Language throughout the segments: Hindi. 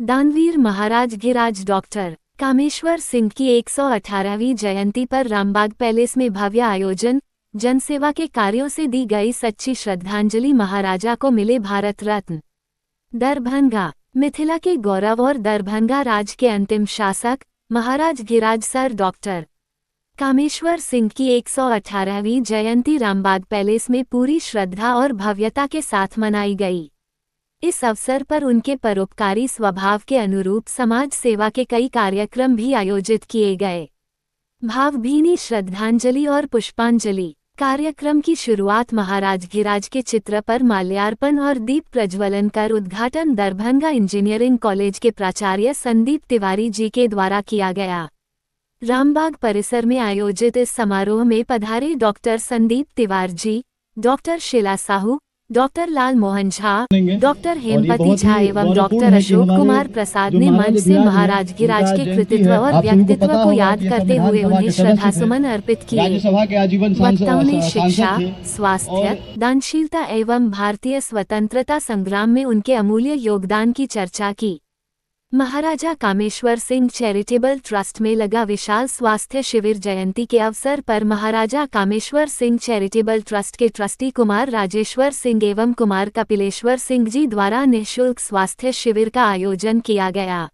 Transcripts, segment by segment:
दानवीर महाराज गिराज डॉक्टर कामेश्वर सिंह की 118वीं जयंती पर रामबाग पैलेस में भव्य आयोजन। जनसेवा के कार्यों से दी गई सच्ची श्रद्धांजलि, महाराजा को मिले भारत रत्न। दरभंगा मिथिला के गौरव और दरभंगा राज के अंतिम शासक महाराज गिराज सर डॉक्टर कामेश्वर सिंह की 118वीं जयंती रामबाग पैलेस में पूरी श्रद्धा और भव्यता के साथ मनाई गई। इस अवसर पर उनके परोपकारी स्वभाव के अनुरूप समाज सेवा के कई कार्यक्रम भी आयोजित किए गए। भावभीनी श्रद्धांजलि और पुष्पांजलि कार्यक्रम की शुरुआत महाराज गिराज के चित्र पर माल्यार्पण और दीप प्रज्वलन कर उद्घाटन दरभंगा इंजीनियरिंग कॉलेज के प्राचार्य संदीप तिवारी जी के द्वारा किया गया। रामबाग परिसर में आयोजित इस समारोह में पधारे doctor Sandeep Tiwari ji, doctor Sheila Sahu, doctor लाल मोहन झा, डॉक्टर हेमपति झा एवं डॉक्टर अशोक कुमार प्रसाद ने मंच से महाराज गिराज के कृतित्व और व्यक्तित्व को याद करते हुए उन्हें श्रद्धासुमन अर्पित किए। वक्ताओं ने शिक्षा, स्वास्थ्य, दानशीलता एवं भारतीय स्वतंत्रता संग्राम में उनके अमूल्य योगदान की चर्चा की। महाराजा कामेश्वर सिंह चैरिटेबल ट्रस्ट में लगा विशाल स्वास्थ्य शिविर। जयंती के अवसर पर महाराजा कामेश्वर सिंह चैरिटेबल ट्रस्ट के ट्रस्टी कुमार राजेश्वर सिंह एवं कुमार कपिलेश्वर सिंह जी द्वारा निःशुल्क स्वास्थ्य शिविर का आयोजन किया गया।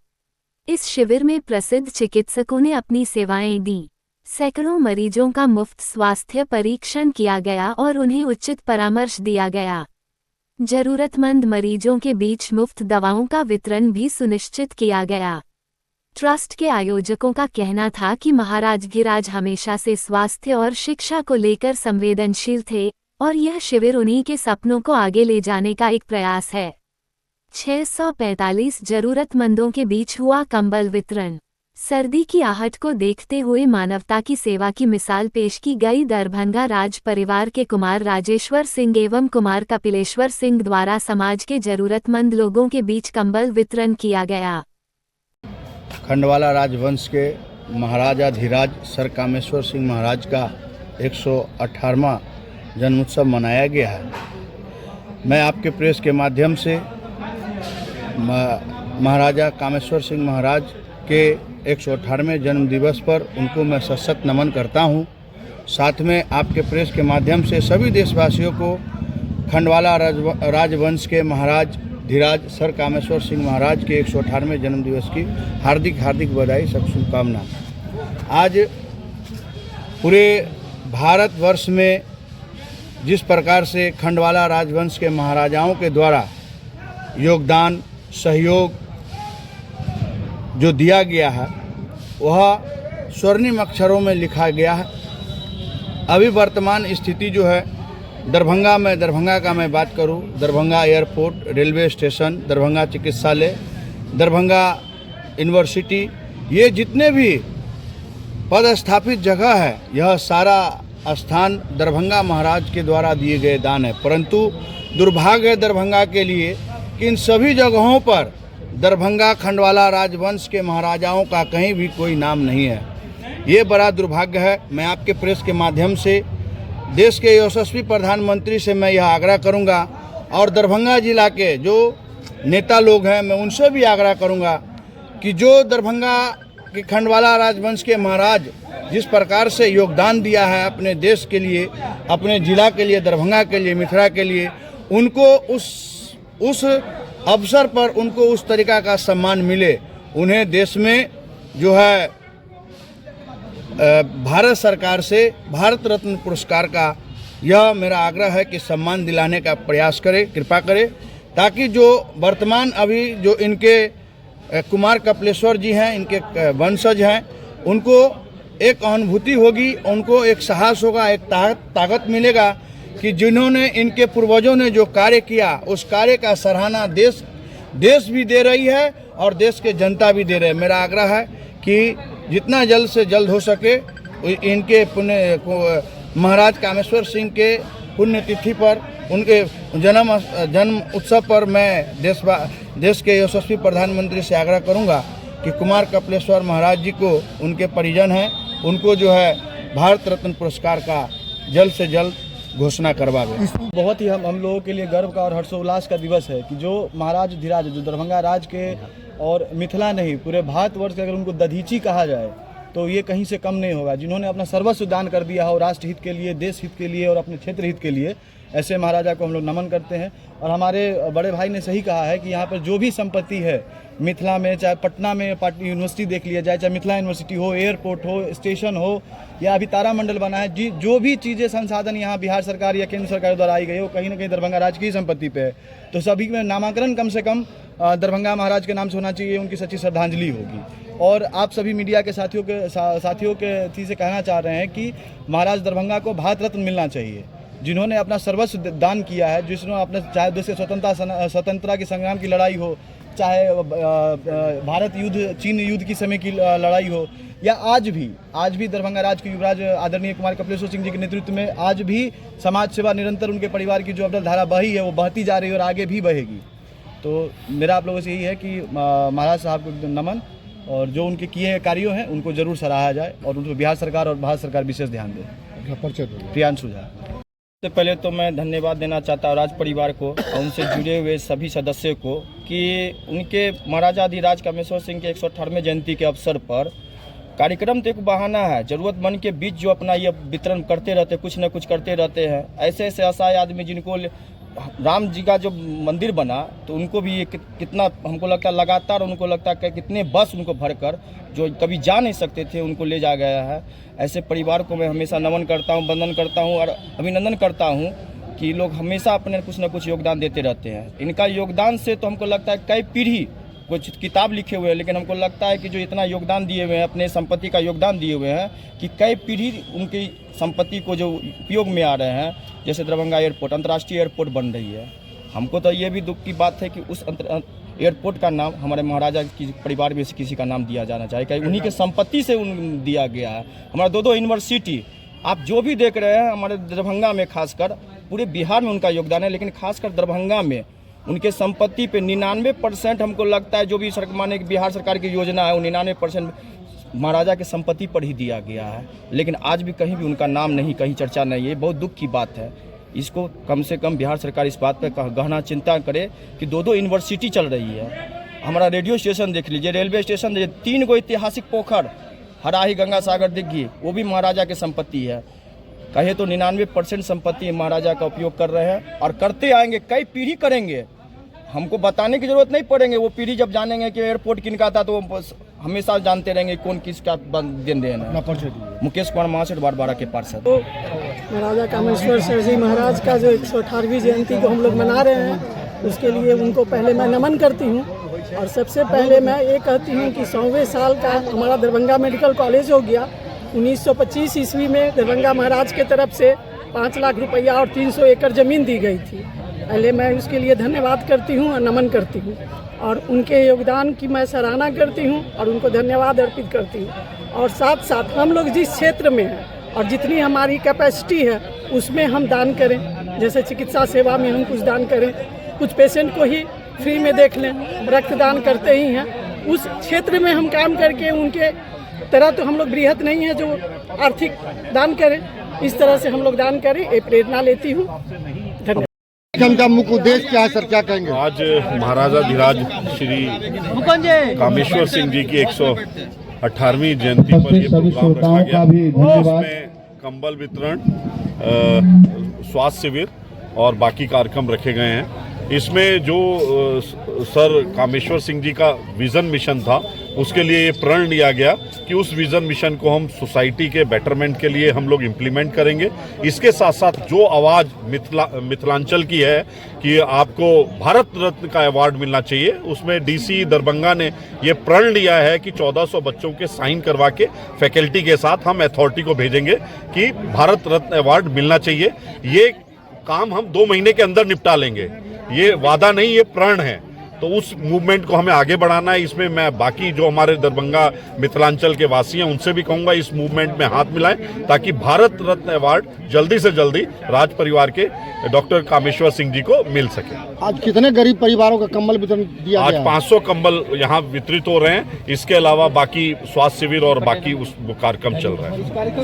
इस शिविर में प्रसिद्ध चिकित्सकों ने अपनी सेवाएं दी। सैकड़ों मरीजों का मुफ्त स्वास्थ्य परीक्षण किया गया और उन्हें उचित परामर्श दिया गया। जरूरतमंद मरीजों के बीच मुफ्त दवाओं का वितरण भी सुनिश्चित किया गया। ट्रस्ट के आयोजकों का कहना था कि महाराज गिराज हमेशा से स्वास्थ्य और शिक्षा को लेकर संवेदनशील थे और यह शिविर उन्हीं के सपनों को आगे ले जाने का एक प्रयास है। 645 जरूरतमंदों के बीच हुआ कंबल वितरण। सर्दी की आहट को देखते हुए मानवता की सेवा की मिसाल पेश की गई। दरभंगा राज परिवार के कुमार राजेश्वर सिंह एवं कुमार कपिलेश्वर सिंह द्वारा समाज के जरूरतमंद लोगों के बीच कंबल वितरण किया गया। खंडवाला राजवंश के महाराजाधिराज सर कामेश्वर सिंह महाराज का 118वां जन्मोत्सव मनाया गया है। मैं आपके प्रेस के माध्यम से महाराजा कामेश्वर सिंह महाराज के 118वें जन्म दिवस पर उनको मैं सशक्त नमन करता हूं। साथ में आपके प्रेस के माध्यम से सभी देशवासियों को खंडवाला राजवंश के महाराज धीराज सर कामेश्वर सिंह महाराज के 118वें जन्म दिवस की हार्दिक बधाई, सब शुभकामना। आज पूरे भारतवर्ष में जिस प्रकार से खंडवाला राजवंश के महाराजाओं के द्वारा योगदान, सहयोग जो दिया गया है वह स्वर्णिम अक्षरों में लिखा गया है। अभी वर्तमान स्थिति जो है दरभंगा का मैं बात करूं, Darbhanga airport, railway station, Darbhanga चिकित्सालय, दरभंगा यूनिवर्सिटी, ये जितने भी पदस्थापित जगह है यह सारा स्थान दरभंगा महाराज के द्वारा दिए गए दान है। परंतु दुर्भाग्य है दरभंगा के लिए कि इन सभी जगहों पर दरभंगा खंडवाला राजवंश के महाराजाओं का कहीं भी कोई नाम नहीं है। ये बड़ा दुर्भाग्य है। मैं आपके प्रेस के माध्यम से देश के यशस्वी प्रधानमंत्री से मैं यह आग्रह करूंगा और दरभंगा जिला के जो नेता लोग हैं मैं उनसे भी आग्रह करूंगा कि जो दरभंगा के खंडवाला राजवंश के महाराज जिस प्रकार से योगदान दिया है अपने देश के लिए, अपने जिला के लिए, दरभंगा के लिए, मिथिला के लिए, उनको उस अवसर पर उनको उस तरीका का सम्मान मिले। उन्हें देश में जो है भारत सरकार से भारत रत्न पुरस्कार का यह मेरा आग्रह है कि सम्मान दिलाने का प्रयास करे, कृपा करे, ताकि जो वर्तमान अभी जो इनके कुमार कपिलेश्वर जी हैं, इनके वंशज हैं, उनको एक अनुभूति होगी, उनको एक साहस होगा, एक ताकत मिलेगा कि जिन्होंने इनके पूर्वजों ने जो कार्य किया उस कार्य का सराहना देश भी दे रही है और देश के जनता भी दे रहे हैं। मेरा आग्रह है कि जितना जल्द से जल्द हो सके इनके महाराज कामेश्वर सिंह के पुण्यतिथि पर, उनके जन्म उत्सव पर मैं देश के यशस्वी प्रधानमंत्री से आग्रह करूंगा कि कुमार कपिलेश्वर महाराज जी को, उनके परिजन हैं, उनको जो है भारत रत्न पुरस्कार का जल्द से जल्द घोषणा करवावे। बहुत ही हम लोगों के लिए गर्व का और हर्षोल्लास का दिवस है कि जो महाराज धीराज जो दरभंगा राज के और मिथिला नहीं पूरे भारतवर्ष के अगर उनको दधीची कहा जाए तो ये कहीं से कम नहीं होगा, जिन्होंने अपना सर्वस्व दान कर दिया हो राष्ट्र हित के लिए, देश हित के लिए और अपने क्षेत्र हित के लिए। ऐसे महाराजा को हम लोग नमन करते हैं। और हमारे बड़े भाई ने सही कहा है कि यहाँ पर जो भी संपत्ति है मिथिला में, चाहे पटना में पार्टी यूनिवर्सिटी देख लिया जाए, चाहे मिथिला यूनिवर्सिटी हो, एयरपोर्ट हो, स्टेशन हो, या अभी तारामंडल बना है, जो भी चीज़ें संसाधन यहाँ बिहार सरकार या केंद्र सरकार द्वारा आई गई हो कहीं ना कहीं दरभंगा राज की संपत्ति पे है। तो सभी में नामांकन कम से कम दरभंगा महाराज के नाम से होना चाहिए, उनकी सच्ची श्रद्धांजलि होगी। और आप सभी मीडिया के साथियों के थी से कहना चाह रहे हैं कि महाराज दरभंगा को भारत रत्न मिलना चाहिए, जिन्होंने अपना सर्वस्व दान किया है, जिसने अपने चाहे देश के स्वतंत्रता की संग्राम की लड़ाई हो, चाहे भारत युद्ध चीन युद्ध की समय की लड़ाई हो, या आज भी दरभंगा राज के युवराज आदरणीय कुमार कपिलेश्वर सिंह जी के नेतृत्व में आज भी समाज सेवा निरंतर उनके परिवार की जो अव्वल धारा बही है वो बहती जा रही है और आगे भी बहेगी। तो मेरा आप लोगों से यही है कि महाराज साहब को नमन, और जो उनके किए कार्यों हैं उनको जरूर सराहा जाए और उनको बिहार सरकार और भारत सरकार विशेष ध्यान दे। प्रियांशु झा। सबसे पहले तो मैं धन्यवाद देना चाहता हूँ राज परिवार को और उनसे जुड़े हुए सभी सदस्यों को कि उनके महाराजाधिराज कामेश्वर सिंह के 118वें जयंती के अवसर पर कार्यक्रम तो एक बहाना है, ज़रूरतमंद के बीच जो अपना ये वितरण करते रहते, कुछ न कुछ करते रहते हैं। ऐसे ऐसे असहाय आदमी जिनको राम जी का जो मंदिर बना तो उनको भी ये कितना हमको लगता है लगातार उनको लगता है कि कितने बस उनको भरकर जो कभी जा नहीं सकते थे उनको ले जा गया है। ऐसे परिवार को मैं हमेशा नमन करता हूँ, वंदन करता हूँ और अभिनंदन करता हूँ कि लोग हमेशा अपने कुछ न कुछ योगदान देते रहते हैं। इनका योगदान से तो हमको लगता है कई पीढ़ी कुछ किताब लिखे हुए हैं, लेकिन हमको लगता है कि जो इतना योगदान दिए हुए हैं, अपने संपत्ति का योगदान दिए हुए हैं कि कई पीढ़ी उनकी संपत्ति को जो उपयोग में आ रहे हैं। जैसे दरभंगा एयरपोर्ट अंतर्राष्ट्रीय एयरपोर्ट बन रही है, हमको तो ये भी दुख की बात है कि उस एयरपोर्ट का नाम हमारे महाराजा की परिवार में से किसी का नाम दिया जाना चाहिए, उन्हीं के संपत्ति से दिया गया है। हमारा दो यूनिवर्सिटी आप जो भी देख रहे हैं हमारे दरभंगा में, खासकर पूरे बिहार में उनका योगदान है, लेकिन खासकर दरभंगा में उनके संपत्ति पे 99% हमको लगता है जो भी माने बिहार सरकार की योजना है वो 99% महाराजा के संपत्ति पर ही दिया गया है। लेकिन आज भी कहीं भी उनका नाम नहीं, कहीं चर्चा नहीं है। बहुत दुख की बात है। इसको कम से कम बिहार सरकार इस बात पर गहना चिंता करे कि दो यूनिवर्सिटी चल रही है। हमारा रेडियो स्टेशन देख लीजिए, रेलवे स्टेशन देखिए, 3 गो ऐतिहासिक पोखर, हराही, गंगा सागर, दिग्घी, वो भी महाराजा की संपत्ति है। कहे तो 99% संपत्ति महाराजा का उपयोग कर रहे हैं और करते आएंगे, कई पीढ़ी करेंगे। हमको बताने की जरूरत नहीं पड़ेंगे, वो पीढ़ी जब जानेंगे कि एयरपोर्ट किनका था तो हमेशा जानते रहेंगे कौन किसका देन है। मुकेश कुमार महासेठ बारबारा के पार्षद। तो महाराजा कामेश्वर सिंह जी महाराज का जो 118वीं जयंती को हम लोग मना रहे हैं, उसके लिए उनको पहले मैं नमन करती हूँ। और सबसे पहले मैं ये कहती हूँ कि 100वें साल का हमारा दरभंगा मेडिकल कॉलेज हो गया। 1925 ईस्वी में दरभंगा महाराज के तरफ से 5 लाख रुपया और 300 एकड़ ज़मीन दी गई थी। पहले मैं उसके लिए धन्यवाद करती हूँ और नमन करती हूँ और उनके योगदान की मैं सराहना करती हूँ और उनको धन्यवाद अर्पित करती हूँ। और साथ साथ हम लोग जिस क्षेत्र में हैं और जितनी हमारी कैपेसिटी है उसमें हम दान करें। जैसे चिकित्सा सेवा में हम कुछ दान करें, कुछ पेशेंट को ही फ्री में देख लें, रक्तदान करते ही हैं। उस क्षेत्र में हम काम करके उनके तरह तो हम लोग बृहत नहीं है जो आर्थिक दान करें, इस तरह से हम लोग दान करें, ये प्रेरणा लेती हूँ। धन्यवाद। का मुख्य उद्देश्य क्या है सर, क्या कहेंगे? आज महाराजाधिराज श्री कामेश्वर सिंह जी की 118वीं जयंती पर ये प्रोग्राम रखा गया। इसमें कंबल वितरण, स्वास्थ्य शिविर और बाकी कार्यक्रम रखे गए हैं। इसमें जो सर कामेश्वर सिंह जी का विजन मिशन था उसके लिए ये प्रण लिया गया कि उस विजन मिशन को हम सोसाइटी के बेटरमेंट के लिए हम लोग इम्प्लीमेंट करेंगे। इसके साथ साथ जो आवाज़ मिथिलांचल की है कि आपको भारत रत्न का अवार्ड मिलना चाहिए, उसमें डीसी दरभंगा ने ये प्रण लिया है कि 1400 बच्चों के साइन करवा के फैकल्टी के साथ हम अथॉरिटी को भेजेंगे कि भारत रत्न अवार्ड मिलना चाहिए। ये काम हम 2 महीने के अंदर निपटा लेंगे। ये वादा नहीं, ये प्रण है। तो उस मूवमेंट को हमें आगे बढ़ाना है। इसमें मैं बाकी जो हमारे दरभंगा मिथिलांचल के वासी हैं उनसे भी कहूंगा इस मूवमेंट में हाथ मिलाएं ताकि भारत रत्न अवार्ड जल्दी से जल्दी राज परिवार के डॉक्टर कामेश्वर सिंह जी को मिल सके। आज कितने गरीब परिवारों का कंबल वितरण दिया आज गया? 500 कंबल यहाँ वितरित हो रहे हैं। इसके अलावा बाकी स्वास्थ्य शिविर और बाकी उस कार्यक्रम चल रहा है।